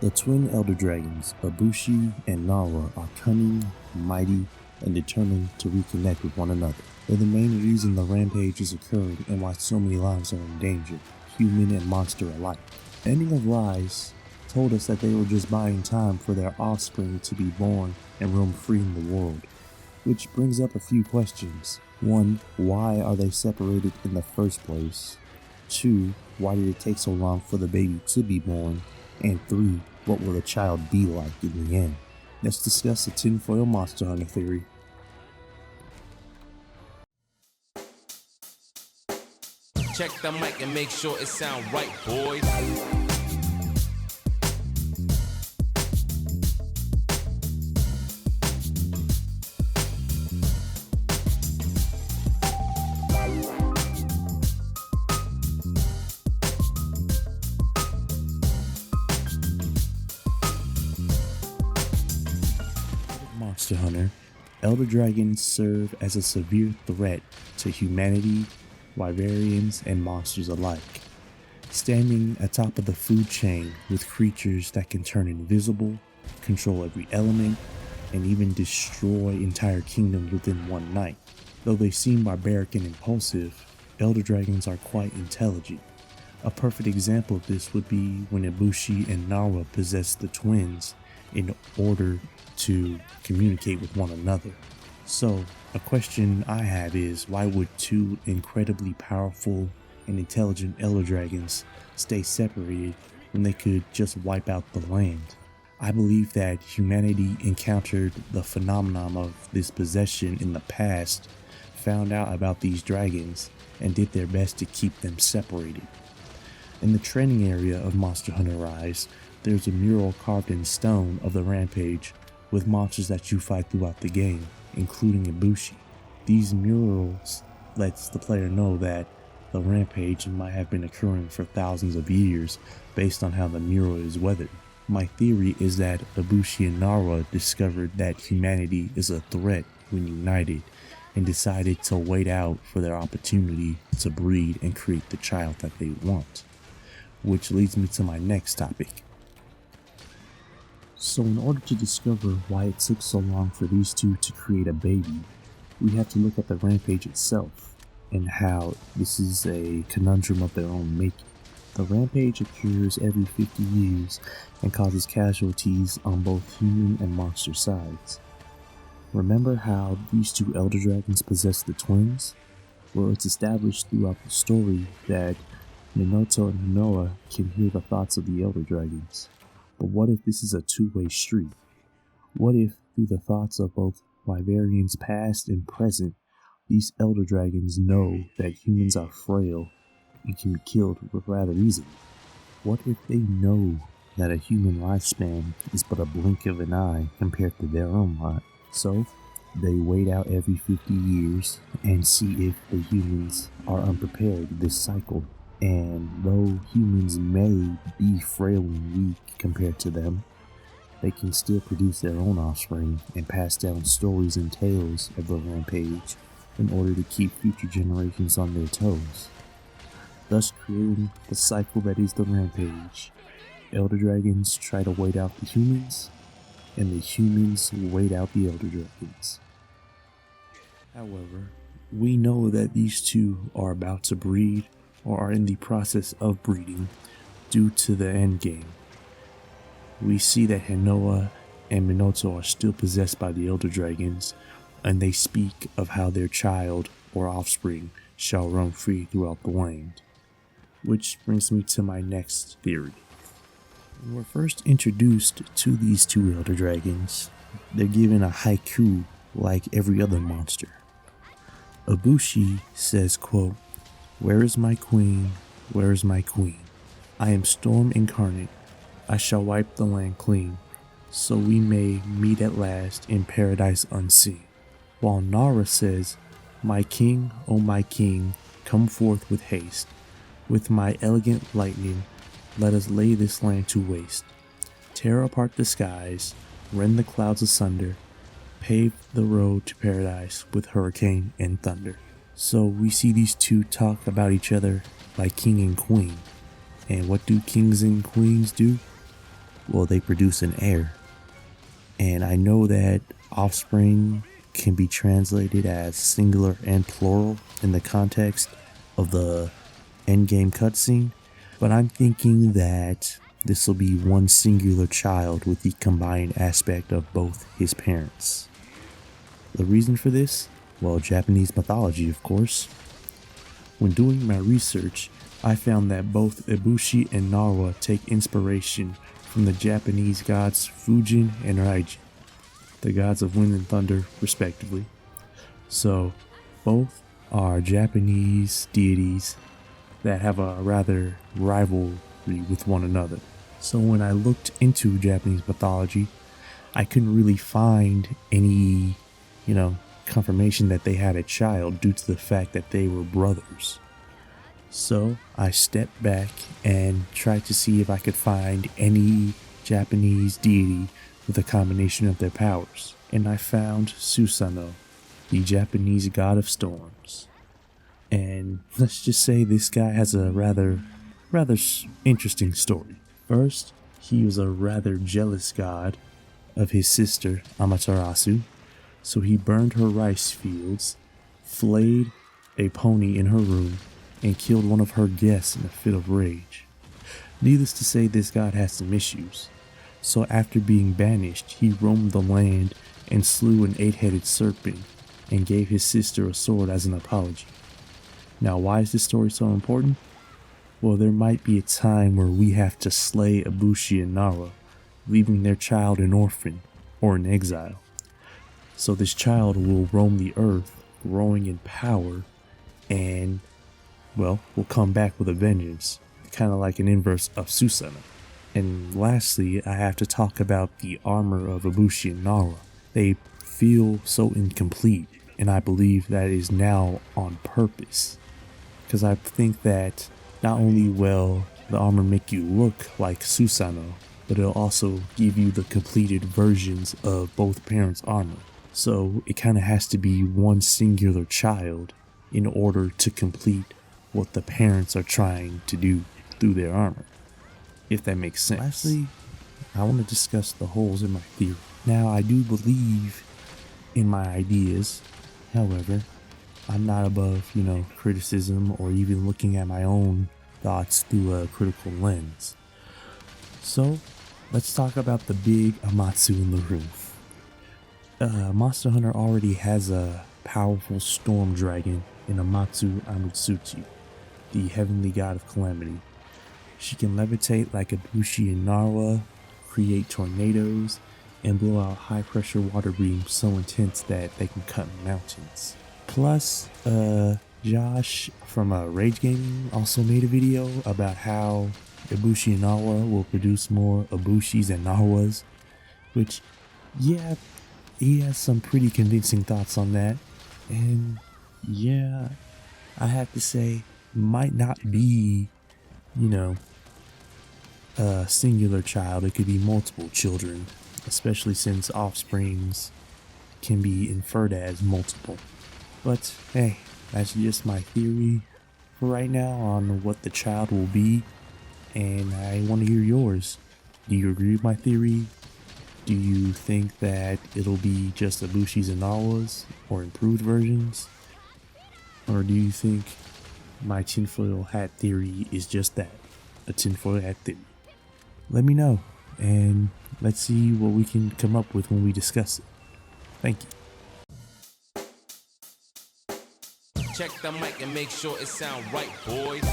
The twin elder dragons, Ibushi and Narwa, are cunning, mighty, and determined to reconnect with one another. They're the main reason the rampage is occurring and why so many lives are in danger, human and monster alike. The ending of Rise told us that they were just buying time for their offspring to be born and roam free in the world. Which brings up a few questions. 1. Why are they separated in the first place? 2. Why did it take so long for the baby to be born? And 3. What will the child be like in the end? Let's discuss the tinfoil monster hunter theory. Check the mic and make sure it sound right, boys. Monster Hunter, elder dragons serve as a severe threat to humanity, Wyverians, and monsters alike, standing atop of the food chain with creatures that can turn invisible, control every element, and even destroy entire kingdoms within one night. Though they seem barbaric and impulsive, elder dragons are quite intelligent. A perfect example of this would be when Ibushi and Narwa possessed the twins in order to communicate with one another. So, a question I have is, why would two incredibly powerful and intelligent elder dragons stay separated when they could just wipe out the land? I believe that humanity encountered the phenomenon of this possession in the past, found out about these dragons, and did their best to keep them separated. In the training area of Monster Hunter Rise, there's a mural carved in stone of the Rampage with monsters that you fight throughout the game, including Ibushi. These murals lets the player know that the Rampage might have been occurring for thousands of years based on how the mural is weathered. My theory is that Ibushi and Narwa discovered that humanity is a threat when united and decided to wait out for their opportunity to breed and create the child that they want. Which leads me to my next topic. So in order to discover why it took so long for these two to create a baby, we have to look at the Rampage itself and how this is a conundrum of their own making. The Rampage occurs every 50 years and causes casualties on both human and monster sides. Remember how these two elder dragons possess the twins? Well, it's established throughout the story that Minato and Noah can hear the thoughts of the elder dragons. But what if this is a two-way street? What if, through the thoughts of both Wyverians past and present, these elder dragons know that humans are frail and can be killed rather easily? What if they know that a human lifespan is but a blink of an eye compared to their own life? So, they wait out every 50 years and see if the humans are unprepared this cycle. And though humans may be frail and weak compared to them, they can still produce their own offspring and pass down stories and tales of the Rampage in order to keep future generations on their toes, thus creating the cycle that is the Rampage. Elder dragons try to wait out the humans, and the humans wait out the elder dragons. However, we know that these two are about to breed or are in the process of breeding due to the endgame. We see that Hanoa and Minato are still possessed by the elder dragons, and they speak of how their child or offspring shall roam free throughout the land. Which brings me to my next theory. When we're first introduced to these two elder dragons, they're given a haiku like every other monster. Ibushi says, quote, "Where is my queen? Where is my queen? I am storm incarnate. I shall wipe the land clean, so we may meet at last in paradise unseen." While Nara says, "My king, O my king, come forth with haste. With my elegant lightning, let us lay this land to waste. Tear apart the skies, rend the clouds asunder, pave the road to paradise with hurricane and thunder." So we see these two talk about each other like king and queen. And what do kings and queens do? well, they produce an heir. And I know that offspring can be translated as singular and plural in the context of the endgame cutscene, but I'm thinking that this will be one singular child with the combined aspect of both his parents. The reason for this? Well, Japanese mythology, of course. When doing my research, I found that both Ibushi and Narwa take inspiration from the Japanese gods Fujin and Raijin, the gods of wind and thunder, respectively. So, both are Japanese deities that have a rather rivalry with one another. So when I looked into Japanese mythology, I couldn't really find any, confirmation that they had a child due to the fact that they were brothers. So I stepped back and tried to see if I could find any Japanese deity with a combination of their powers. And I found Susanoo, the Japanese god of storms. And let's just say this guy has a rather interesting story. First, he was a rather jealous god of his sister Amaterasu, so he burned her rice fields, flayed a pony in her room, and killed one of her guests in a fit of rage. Needless to say, this god has some issues. So after being banished, he roamed the land and slew an 8-headed serpent and gave his sister a sword as an apology. Now, why is this story so important? Well, there might be a time where we have to slay Ibushi and Narwa, leaving their child an orphan or in exile. So this child will roam the earth, growing in power, and, will come back with a vengeance, kind of like an inverse of Susanoo. And lastly, I have to talk about the armor of Ibushi and Narwa. They feel so incomplete, and I believe that is now on purpose. Because I think that not only will the armor make you look like Susanoo, but it'll also give you the completed versions of both parents' armor. So it kind of has to be one singular child in order to complete what the parents are trying to do through their armor, if that makes sense. Lastly, I want to discuss the holes in my theory. Now, I do believe in my ideas. However, I'm not above, criticism or even looking at my own thoughts through a critical lens. So, let's talk about the big Amatsu in the room. Monster Hunter already has a powerful storm dragon in Amatsu Amutsuchi, the heavenly god of calamity. She can levitate like Ibushi and Narwa, create tornadoes, and blow out high-pressure water beams so intense that they can cut mountains. Plus, Josh from Rage Gaming also made a video about how Ibushi and Narwa will produce more Ibushis and Narwas, which, yeah, he has some pretty convincing thoughts on that. And yeah, I have to say, might not be, a singular child. It could be multiple children, especially since offsprings can be inferred as multiple. But hey, that's just my theory for right now on what the child will be, and I want to hear yours. Do you agree with my theory? Do you think that it'll be just Ibushis and Narwas, or improved versions? Or do you think my tinfoil hat theory is just that, a tinfoil hat theory? Let me know, and let's see what we can come up with when we discuss it. Thank you. Check the mic and make sure it sound right, boys.